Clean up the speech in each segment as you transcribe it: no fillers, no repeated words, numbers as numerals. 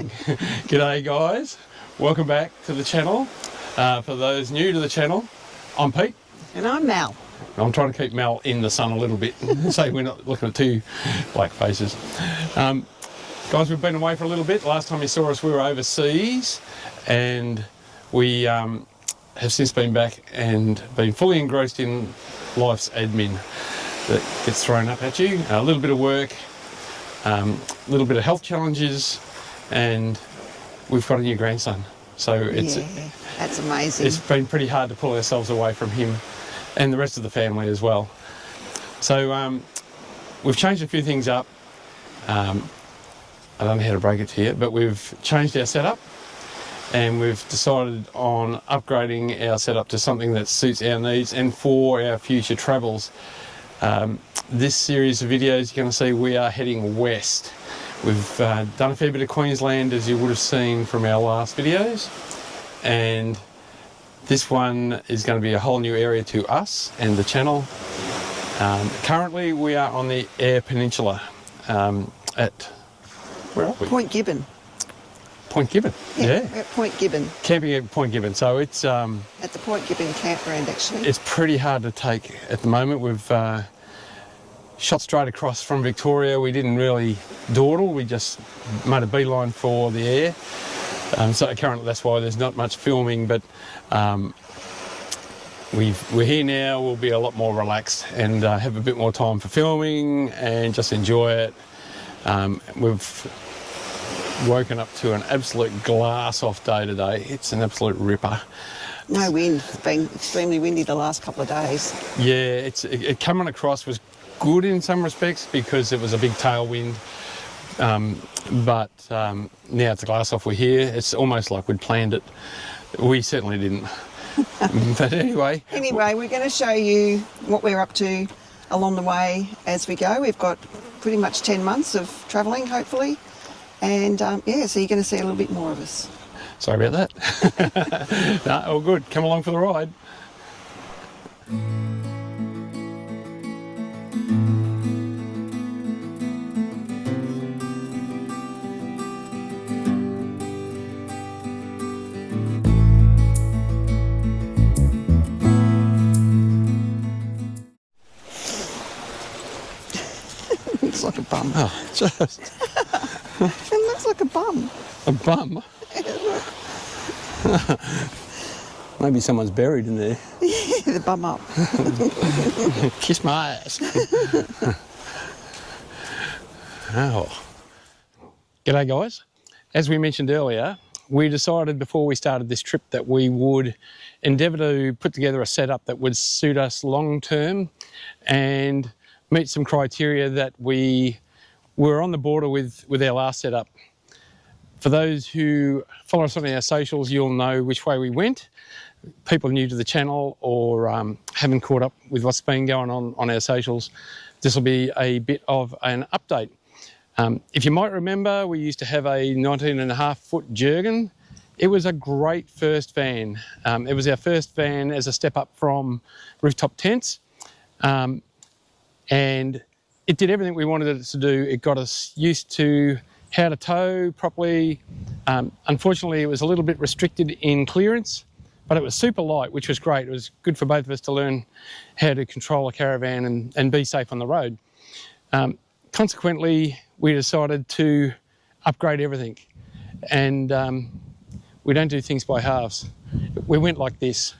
G'day guys, welcome back to the channel. For those new to the channel, I'm Pete. And I'm Mel. I'm trying to keep Mel in the sun a little bit so we're not looking at two black faces. Guys, we've been away for a little bit. Last time you saw us we were overseas, and we have since been back and been fully engrossed in life's admin that gets thrown up at you. A little bit of work, a little bit of health challenges, and we've got a new grandson. So that's amazing. It's been pretty hard to pull ourselves away from him and the rest of the family as well. So we've changed a few things up. I don't know how to break it to you, but we've changed our setup and we've decided on upgrading our setup to something that suits our needs and for our future travels. This series of videos you're going to see we are heading west. We've done a fair bit of Queensland, as you would have seen from our last videos, and this one is going to be a whole new area to us and the channel. Currently we are on the Eyre Peninsula at, where are we? Point Gibbon. Point Gibbon, yeah. We're at Point Gibbon. Camping at Point Gibbon, so it's... at the Point Gibbon campground, actually. It's pretty hard to take at the moment. We've shot straight across from Victoria. We didn't really dawdle, we just made a beeline for the Eyre. So currently that's why there's not much filming, but we're here now. We'll be a lot more relaxed and have a bit more time for filming and just enjoy it. We've woken up to an absolute glass off day today. It's an absolute ripper. No wind. It's been extremely windy the last couple of days. Yeah, it coming across was good in some respects because it was a big tailwind. But now it's a glass off, we're here. It's almost like we'd planned it. We certainly didn't. But anyway. Anyway, we're going to show you what we're up to along the way as we go. We've got pretty much 10 months of travelling, hopefully. And yeah, so you're going to see a little bit more of us. Sorry about that. No, all good. Come along for the ride. Looks like a bum. Oh, just... It looks like a bum. A bum? Maybe someone's buried in there. Yeah, the bum up. Kiss my ass. Oh. G'day guys. As we mentioned earlier, we decided before we started this trip that we would endeavour to put together a setup that would suit us long term and meet some criteria that we were on the border with our last setup. For those who follow us on our socials, you'll know which way we went. People new to the channel or haven't caught up with what's been going on our socials, this will be a bit of an update. If you might remember, we used to have a 19.5-foot Jurgen. It was a great first van. It was our first van as a step up from rooftop tents. And it did everything we wanted it to do. It got us used to how to tow properly. Unfortunately, it was a little bit restricted in clearance, but it was super light, which was great. It was good for both of us to learn how to control a caravan and be safe on the road. Consequently, we decided to upgrade everything. And we don't do things by halves. We went like this.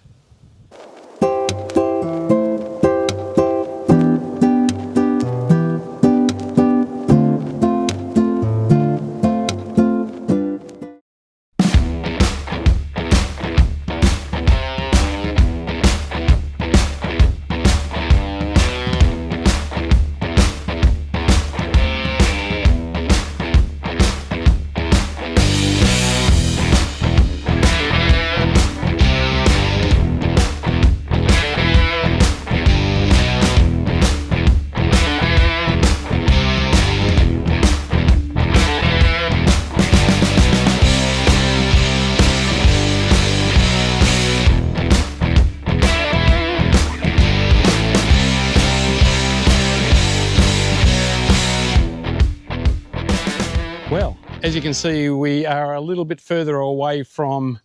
As you can see, we are a little bit further away from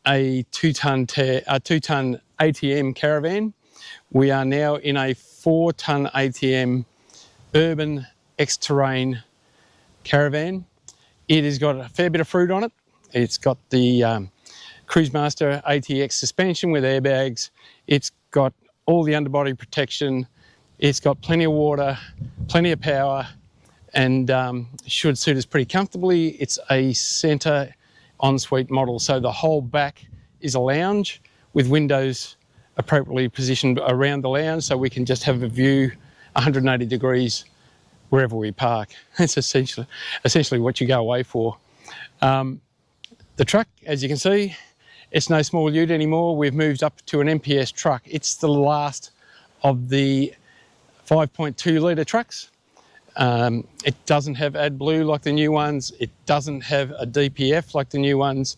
a 2-ton ATM caravan. We are now in a 4-ton ATM urban X-terrain caravan. It has got a fair bit of fruit on it. It's got the Cruisemaster ATX suspension with airbags. It's got all the underbody protection. It's got plenty of water, plenty of power, and should suit us pretty comfortably. It's a centre ensuite model, so the whole back is a lounge with windows appropriately positioned around the lounge, so we can just have a view 180 degrees wherever we park. That's essentially what you go away for. The truck, as you can see, it's no small ute anymore. We've moved up to an MPS truck. It's the last of the 5.2 litre trucks. It doesn't have AdBlue like the new ones. It doesn't have a DPF like the new ones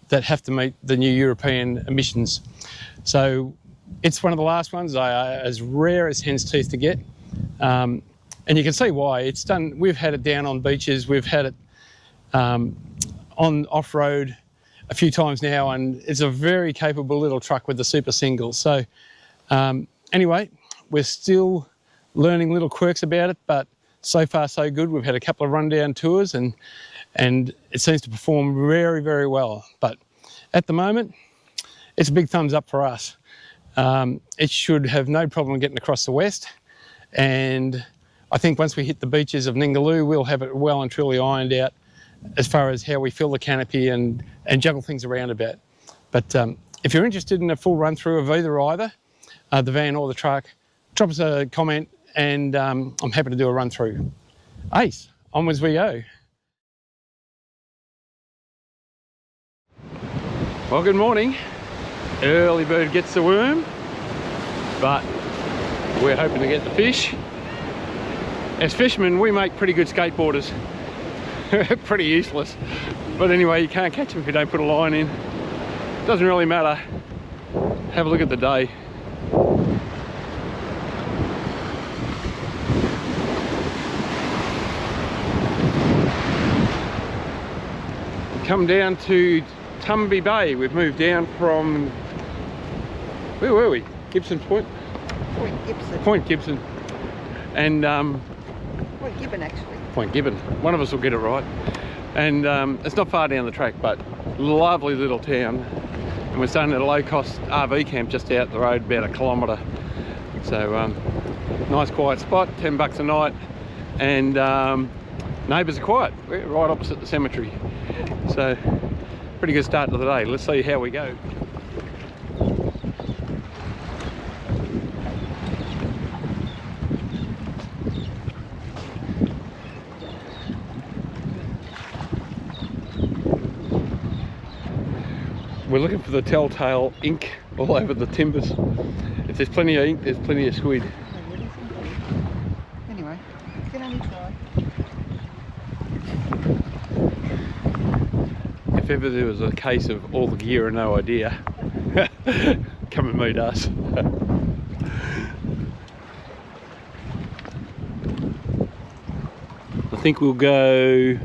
that have to meet the new European emissions. So it's one of the last ones, as rare as hen's teeth to get. And you can see why. It's done. We've had it down on beaches. We've had it on off-road a few times now, and it's a very capable little truck with the super singles. So anyway, we're still learning little quirks about it, but so far so good. We've had a couple of rundown tours, and it seems to perform very, very well. But at the moment, it's a big thumbs up for us. It should have no problem getting across the west, and I think once we hit the beaches of Ningaloo, we'll have it well and truly ironed out as far as how we fill the canopy and juggle things around a bit. But if you're interested in a full run through of either, the van or the truck, drop us a comment, and I'm happy to do a run through. Ace, onwards we go. Well, good morning. Early bird gets the worm, but we're hoping to get the fish. As fishermen, we make pretty good skateboarders. Pretty useless. But anyway, you can't catch them if you don't put a line in. Doesn't really matter. Have a look at the day. Come down to Tumby Bay. We've moved down from, where were we? Gibson's Point? Point Gibson. Point Gibson. And Point Gibbon, actually. Point Gibbon. One of us will get it right. And it's not far down the track, but lovely little town. And we're staying at a low-cost RV camp just out the road, about 1 kilometre. So nice quiet spot, $10 a night, and neighbours are quiet. We're right opposite the cemetery. So pretty good start to the day. Let's see how we go. We're looking for the telltale ink all over the timbers. If there's plenty of ink, there's plenty of squid. Anyway, you can only try. If ever there was a case of all the gear and no idea, come and meet us. I think we'll go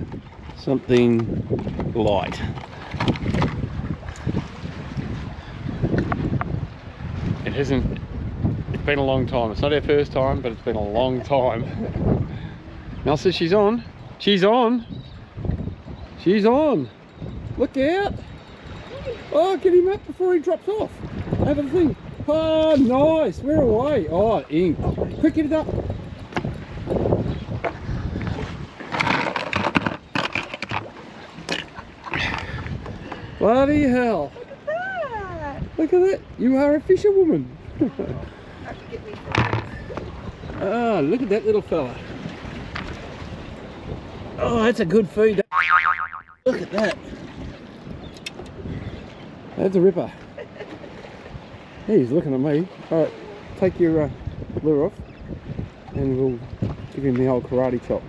something light. It's been a long time. It's not our first time, but it's been a long time. Mel says she's on. She's on. She's on. Look out. Oh, get him up before he drops off. Have a thing. Oh, nice. We're away. Oh, ink. Quick, get it up. Bloody hell. Look at that. You are a fisherwoman. Ah, look at that little fella. Oh, that's a good feed. Look at that. That's a ripper. He's looking at me. All right, take your lure off and we'll give him the old karate chop.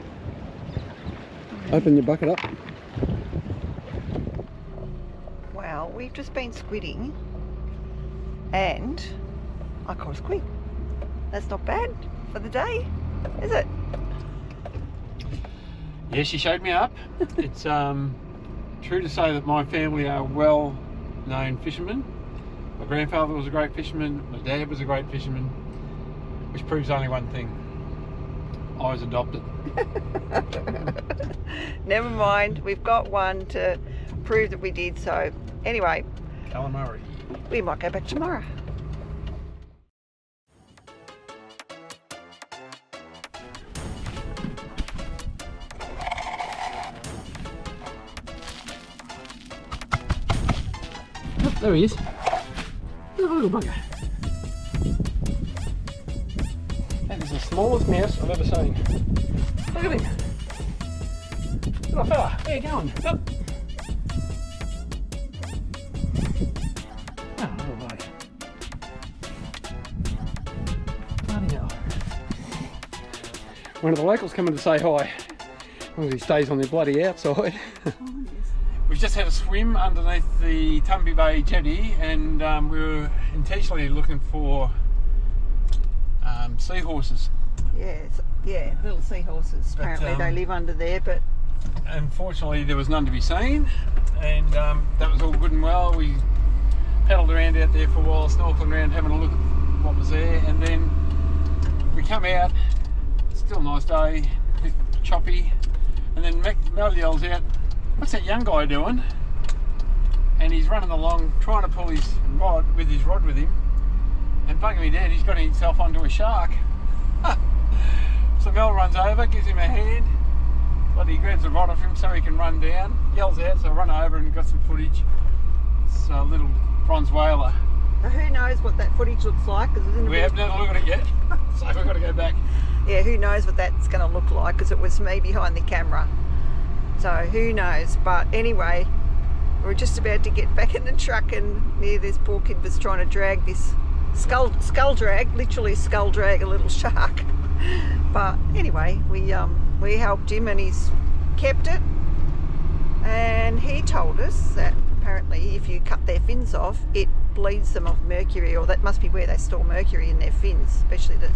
Open your bucket up. Wow, we've just been squidding and I caught a squid. That's not bad for the day, is it? Yeah, she showed me up. It's true to say that my family are well-known fishermen. My grandfather was a great fisherman, my dad was a great fisherman, which proves only one thing. I was adopted. Never mind, we've got one to prove that we did. So anyway, Calamari. we might go back tomorrow. Oh, there he is. Look, little bugger. That is the smallest mouse I've ever seen. Look at him. Little fella, where you going? Up. Oh, little bugger. Bloody hell. One of the locals coming to say hi, as long as he stays on the bloody outside. We've just had a swim underneath the Tumby Bay jetty, and we were intentionally looking for seahorses. Yeah, little seahorses. Apparently they live under there, but unfortunately there was none to be seen, and that was all good and well. We paddled around out there for a while, snorkeling around, having a look at what was there, and then we come out. Still a nice day, a bit choppy, and then Mel yells out, "What's that young guy doing?" And he's running along trying to pull his rod with him, and bugging me dead, he's got himself onto a shark. So Mel runs over, gives him a hand, but he grabs the rod off him so he can run down, yells out, so I run over and got some footage. It's a little bronze whaler. who knows what that footage looks like? We haven't had a look at it yet, so we've got to go back. Yeah, who knows what that's going to look like, because it was me behind the camera. So who knows, but anyway, we're just about to get back in the truck, and this poor kid was trying to drag this skull drag, literally skull drag a little shark. But anyway, we helped him and he's kept it, and he told us that apparently if you cut their fins off, it bleeds them of mercury, or that must be where they store mercury in their fins, especially the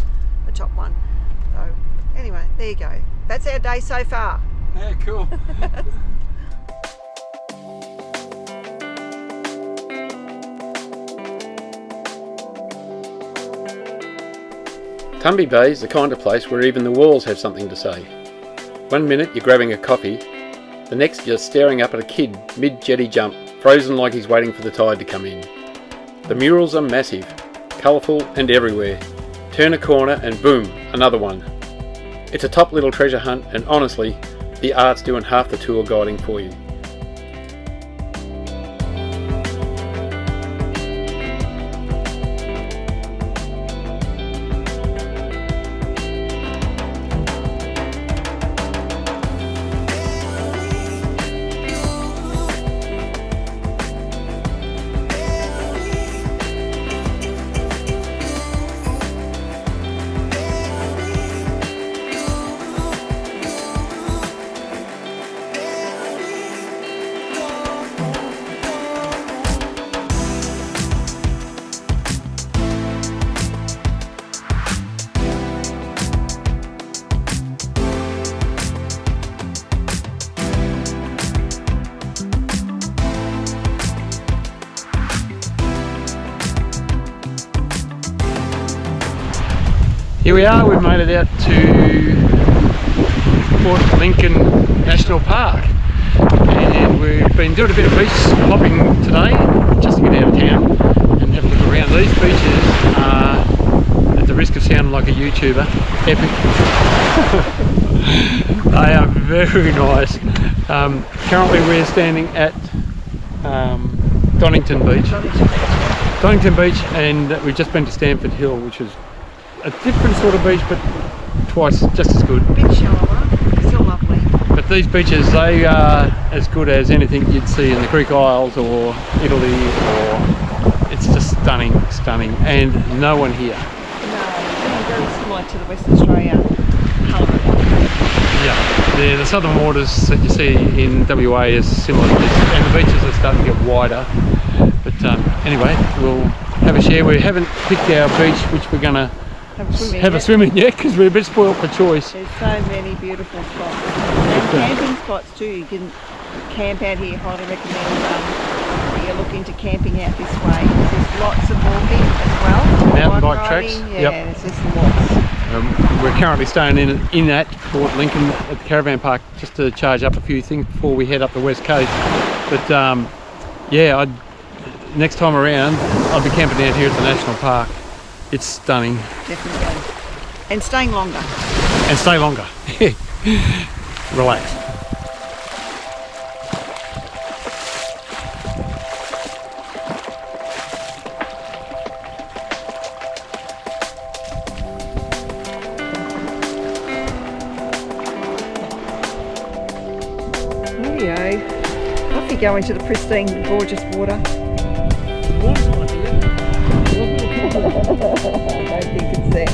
top one. So anyway, there you go. That's our day so far. Yeah, cool. Tumby Bay is the kind of place where even the walls have something to say. One minute you're grabbing a coffee, the next you're staring up at a kid mid-jetty jump, frozen like he's waiting for the tide to come in. The murals are massive, colourful and everywhere. Turn a corner and boom, another one. It's a top little treasure hunt, and honestly, the art's doing half the tour guiding for you. Here we are, we've made it out to Port Lincoln National Park, and we've been doing a bit of beach hopping today just to get out of town and have a look around. These beaches are, at the risk of sounding like a YouTuber, epic. They are very nice. Currently we're standing at Donington Beach, and we've just been to Stamford Hill, which is a different sort of beach, but twice just as good. A bit shallower, still lovely. But these beaches, they are as good as anything you'd see in the Greek Isles or Italy, or it's just stunning, and no one here. No, very similar to the Western Australia halibut. Yeah, the southern waters that you see in WA is similar to this, and the beaches are starting to get wider. But anyway, we'll have a share. We haven't picked our beach which we're going to have a swim in yet because we're a bit spoilt for choice. There's so many beautiful spots. And camping spots too. You can camp out here. Highly recommend that you're looking to camping out this way. There's lots of walking as well. Mountain bike tracks. Yeah, there's just lots. We're currently staying in at Port Lincoln at the caravan park just to charge up a few things before we head up the west coast. But yeah, next time around I'll be camping out here at the national park. It's stunning. Definitely. And staying longer. And stay longer. Relax. Off you go into the pristine, gorgeous water. I don't think it's there.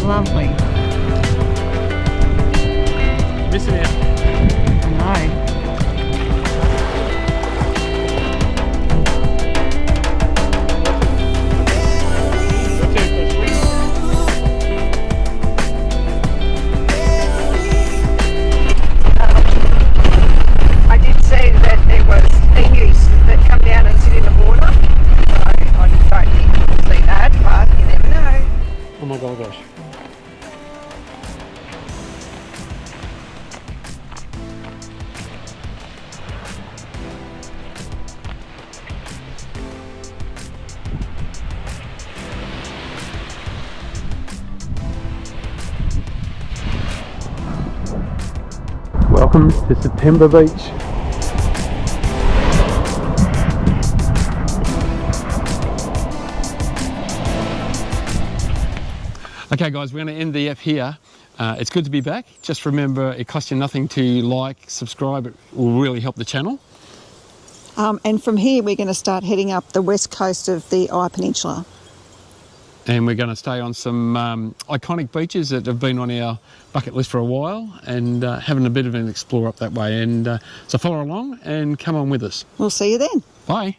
Lovely. Missing out. I know. Oh gosh. Welcome to September Beach. Okay guys, we're going to end the app here. It's good to be back. Just remember, it costs you nothing to like, subscribe. It will really help the channel. And from here, we're going to start heading up the west coast of the Eyre Peninsula. And we're going to stay on some iconic beaches that have been on our bucket list for a while and having a bit of an explore up that way. And so follow along and come on with us. We'll see you then. Bye.